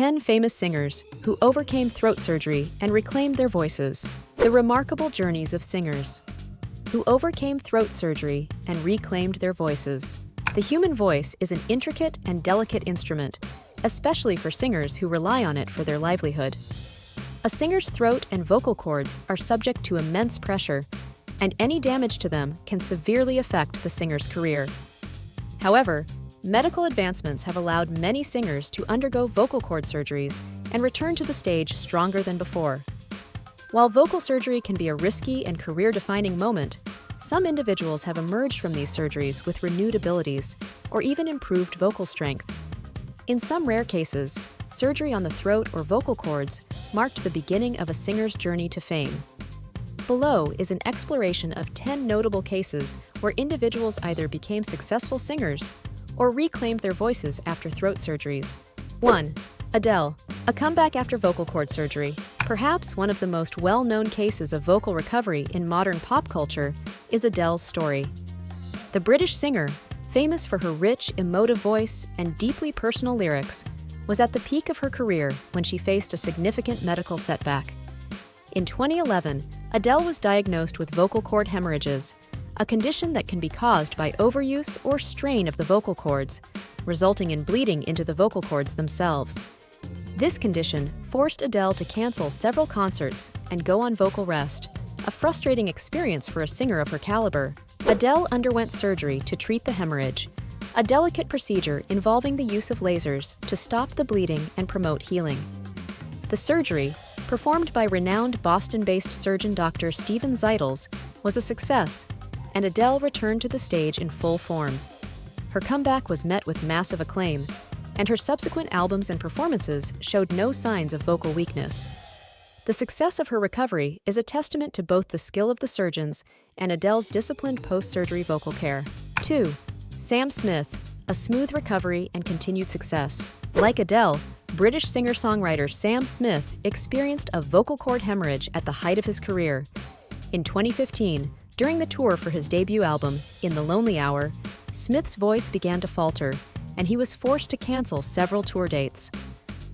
10 famous singers who overcame throat surgery and reclaimed their voices. The remarkable journeys of singers who overcame throat surgery and reclaimed their voices. The human voice is an intricate and delicate instrument, especially for singers who rely on it for their livelihood. A singer's throat and vocal cords are subject to immense pressure, and any damage to them can severely affect the singer's career. However, medical advancements have allowed many singers to undergo vocal cord surgeries and return to the stage stronger than before. While vocal surgery can be a risky and career-defining moment, some individuals have emerged from these surgeries with renewed abilities or even improved vocal strength. In some rare cases, surgery on the throat or vocal cords marked the beginning of a singer's journey to fame. Below is an exploration of 10 notable cases where individuals either became successful singers or reclaimed their voices after throat surgeries. 1. Adele, a comeback after vocal cord surgery. Perhaps one of the most well-known cases of vocal recovery in modern pop culture is Adele's story. The British singer, famous for her rich, emotive voice and deeply personal lyrics, was at the peak of her career when she faced a significant medical setback. In 2011, Adele was diagnosed with vocal cord hemorrhages, a condition that can be caused by overuse or strain of the vocal cords, resulting in bleeding into the vocal cords themselves. This condition forced Adele to cancel several concerts and go on vocal rest, a frustrating experience for a singer of her caliber. Adele underwent surgery to treat the hemorrhage, a delicate procedure involving the use of lasers to stop the bleeding and promote healing. The surgery, performed by renowned Boston-based surgeon Dr. Steven Zeitels, was a success, and Adele returned to the stage in full form. Her comeback was met with massive acclaim, and her subsequent albums and performances showed no signs of vocal weakness. The success of her recovery is a testament to both the skill of the surgeons and Adele's disciplined post-surgery vocal care. 2. Sam Smith, a smooth recovery and continued success. Like Adele, British singer-songwriter Sam Smith experienced a vocal cord hemorrhage at the height of his career. In 2015, during the tour for his debut album, In the Lonely Hour, Smith's voice began to falter, and he was forced to cancel several tour dates.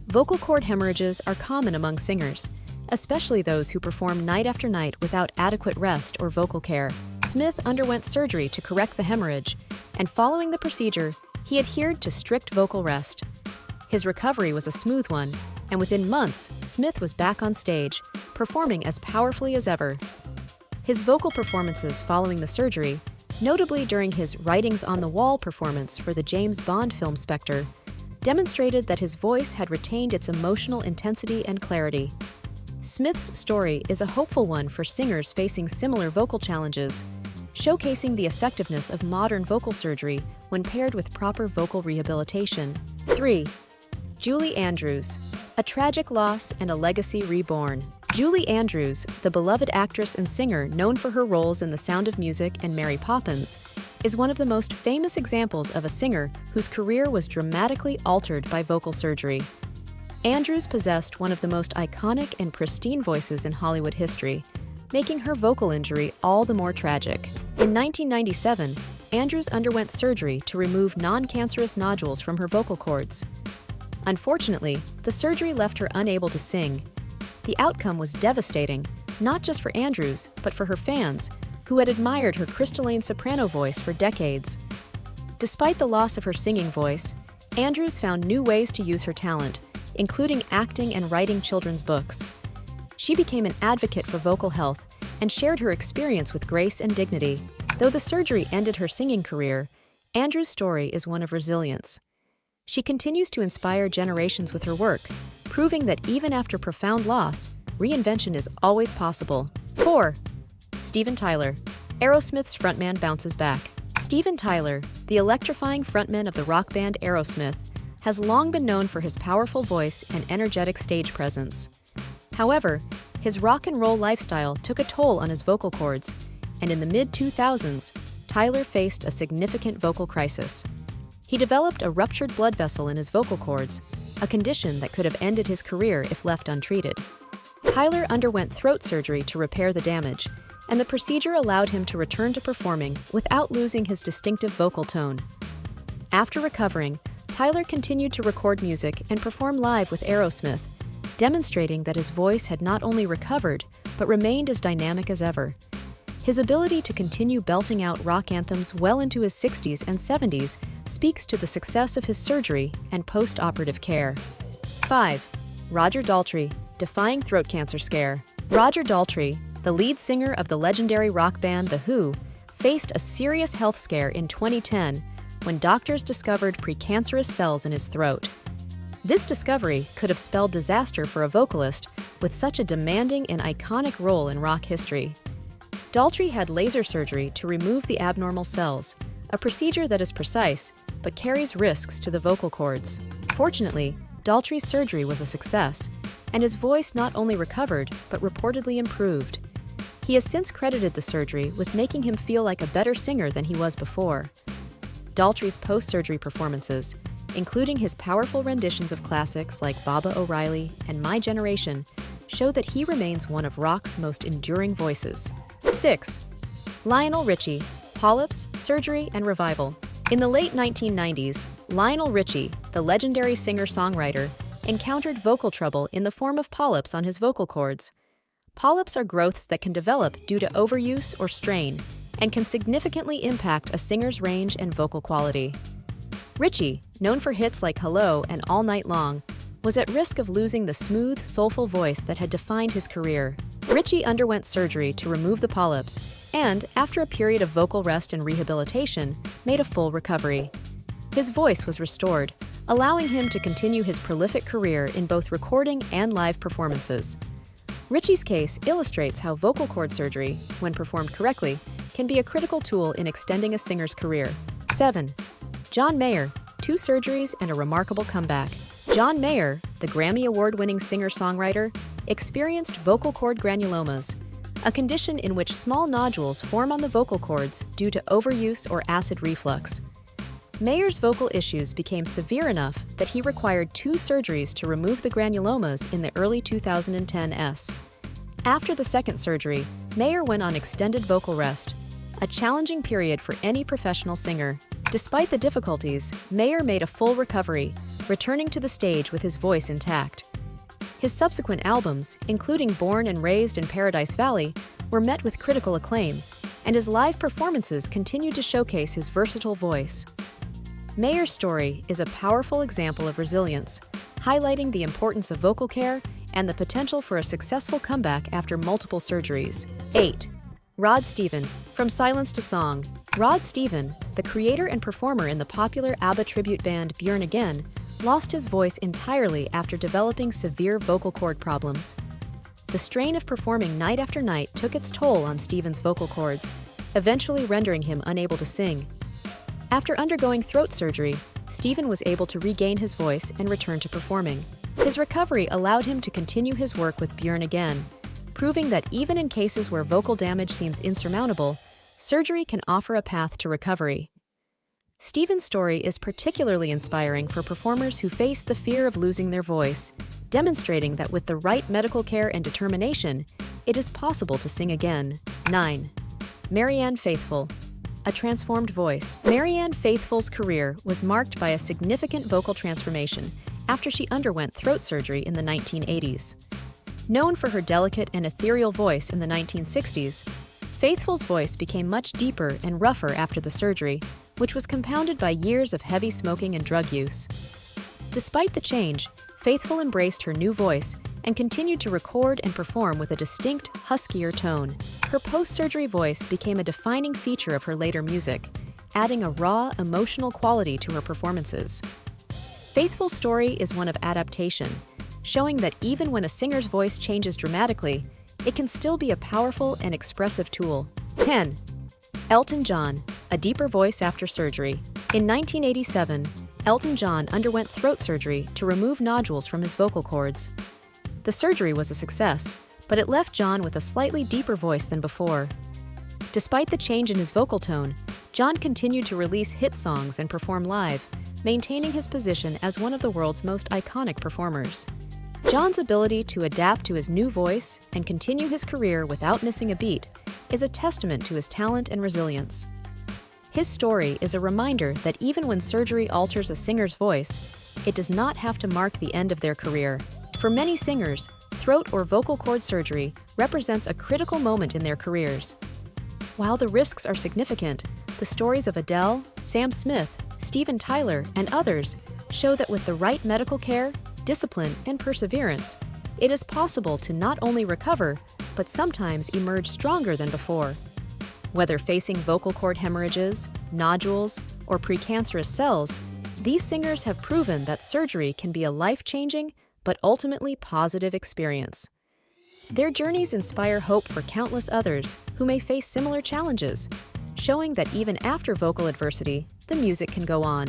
Vocal cord hemorrhages are common among singers, especially those who perform night after night without adequate rest or vocal care. Smith underwent surgery to correct the hemorrhage, and following the procedure, he adhered to strict vocal rest. His recovery was a smooth one, and within months, Smith was back on stage, performing as powerfully as ever. His vocal performances following the surgery, notably during his Writings on the Wall performance for the James Bond film Spectre, demonstrated that his voice had retained its emotional intensity and clarity. Smith's story is a hopeful one for singers facing similar vocal challenges, showcasing the effectiveness of modern vocal surgery when paired with proper vocal rehabilitation. 3. Julie Andrews, a tragic loss and a legacy reborn. Julie Andrews, the beloved actress and singer known for her roles in The Sound of Music and Mary Poppins, is one of the most famous examples of a singer whose career was dramatically altered by vocal surgery. Andrews possessed one of the most iconic and pristine voices in Hollywood history, making her vocal injury all the more tragic. In 1997, Andrews underwent surgery to remove non-cancerous nodules from her vocal cords. Unfortunately, the surgery left her unable to sing. The outcome was devastating, not just for Andrews, but for her fans, who had admired her crystalline soprano voice for decades. Despite the loss of her singing voice, Andrews found new ways to use her talent, including acting and writing children's books. She became an advocate for vocal health and shared her experience with grace and dignity. Though the surgery ended her singing career, Andrews' story is one of resilience. She continues to inspire generations with her work, proving that even after profound loss, reinvention is always possible. 4. Steven Tyler, Aerosmith's frontman bounces back. Steven Tyler, the electrifying frontman of the rock band Aerosmith, has long been known for his powerful voice and energetic stage presence. However, his rock and roll lifestyle took a toll on his vocal cords, and in the mid-2000s, Tyler faced a significant vocal crisis. He developed a ruptured blood vessel in his vocal cords, a condition that could have ended his career if left untreated. Tyler underwent throat surgery to repair the damage, and the procedure allowed him to return to performing without losing his distinctive vocal tone. After recovering, Tyler continued to record music and perform live with Aerosmith, demonstrating that his voice had not only recovered, but remained as dynamic as ever. His ability to continue belting out rock anthems well into his 60s and 70s speaks to the success of his surgery and post-operative care. 5. Roger Daltrey, defying throat cancer scare. Roger Daltrey, the lead singer of the legendary rock band The Who, faced a serious health scare in 2010 when doctors discovered precancerous cells in his throat. This discovery could have spelled disaster for a vocalist with such a demanding and iconic role in rock history. Daltrey had laser surgery to remove the abnormal cells, a procedure that is precise but carries risks to the vocal cords. Fortunately, Daltrey's surgery was a success, and his voice not only recovered but reportedly improved. He has since credited the surgery with making him feel like a better singer than he was before. Daltrey's post-surgery performances, including his powerful renditions of classics like Baba O'Reilly and My Generation, show that he remains one of rock's most enduring voices. 6. Lionel Richie, polyps, surgery, and revival. In the late 1990s, Lionel Richie, the legendary singer-songwriter, encountered vocal trouble in the form of polyps on his vocal cords. Polyps are growths that can develop due to overuse or strain and can significantly impact a singer's range and vocal quality. Richie, known for hits like Hello and All Night Long, was at risk of losing the smooth, soulful voice that had defined his career. Richie underwent surgery to remove the polyps and, after a period of vocal rest and rehabilitation, made a full recovery. His voice was restored, allowing him to continue his prolific career in both recording and live performances. Richie's case illustrates how vocal cord surgery, when performed correctly, can be a critical tool in extending a singer's career. 7. John Mayer, 2 surgeries and a remarkable comeback. John Mayer, the Grammy Award-winning singer-songwriter, experienced vocal cord granulomas, a condition in which small nodules form on the vocal cords due to overuse or acid reflux. Mayer's vocal issues became severe enough that he required 2 surgeries to remove the granulomas in the early 2010s. After the second surgery, Mayer went on extended vocal rest, a challenging period for any professional singer. Despite the difficulties, Mayer made a full recovery, returning to the stage with his voice intact. His subsequent albums, including Born and Raised in Paradise Valley, were met with critical acclaim, and his live performances continued to showcase his versatile voice. Mayer's story is a powerful example of resilience, highlighting the importance of vocal care and the potential for a successful comeback after multiple surgeries. 8. Rod Stephen, From Silence to Song. Rod Stephen, the creator and performer in the popular ABBA tribute band Björn Again, lost his voice entirely after developing severe vocal cord problems. The strain of performing night after night took its toll on Stephen's vocal cords, eventually rendering him unable to sing. After undergoing throat surgery, Stephen was able to regain his voice and return to performing. His recovery allowed him to continue his work with Björn Again, proving that even in cases where vocal damage seems insurmountable, surgery can offer a path to recovery. Stephen's story is particularly inspiring for performers who face the fear of losing their voice, demonstrating that with the right medical care and determination, it is possible to sing again. 9. Marianne Faithfull, A Transformed Voice. Marianne Faithfull's career was marked by a significant vocal transformation after she underwent throat surgery in the 1980s. Known for her delicate and ethereal voice in the 1960s, Faithfull's voice became much deeper and rougher after the surgery, which was compounded by years of heavy smoking and drug use. Despite the change, Faithfull embraced her new voice and continued to record and perform with a distinct, huskier tone. Her post-surgery voice became a defining feature of her later music, adding a raw, emotional quality to her performances. Faithfull's story is one of adaptation, showing that even when a singer's voice changes dramatically, it can still be a powerful and expressive tool. 10. Elton John, A Deeper Voice After Surgery. In 1987, Elton John underwent throat surgery to remove nodules from his vocal cords. The surgery was a success, but it left John with a slightly deeper voice than before. Despite the change in his vocal tone, John continued to release hit songs and perform live, maintaining his position as one of the world's most iconic performers. John's ability to adapt to his new voice and continue his career without missing a beat is a testament to his talent and resilience. His story is a reminder that even when surgery alters a singer's voice, it does not have to mark the end of their career. For many singers, throat or vocal cord surgery represents a critical moment in their careers. While the risks are significant, the stories of Adele, Sam Smith, Steven Tyler, and others show that with the right medical care, discipline, and perseverance, it is possible to not only recover, but sometimes emerge stronger than before. Whether facing vocal cord hemorrhages, nodules, or precancerous cells, these singers have proven that surgery can be a life-changing but ultimately positive experience. Their journeys inspire hope for countless others who may face similar challenges, showing that even after vocal adversity, the music can go on.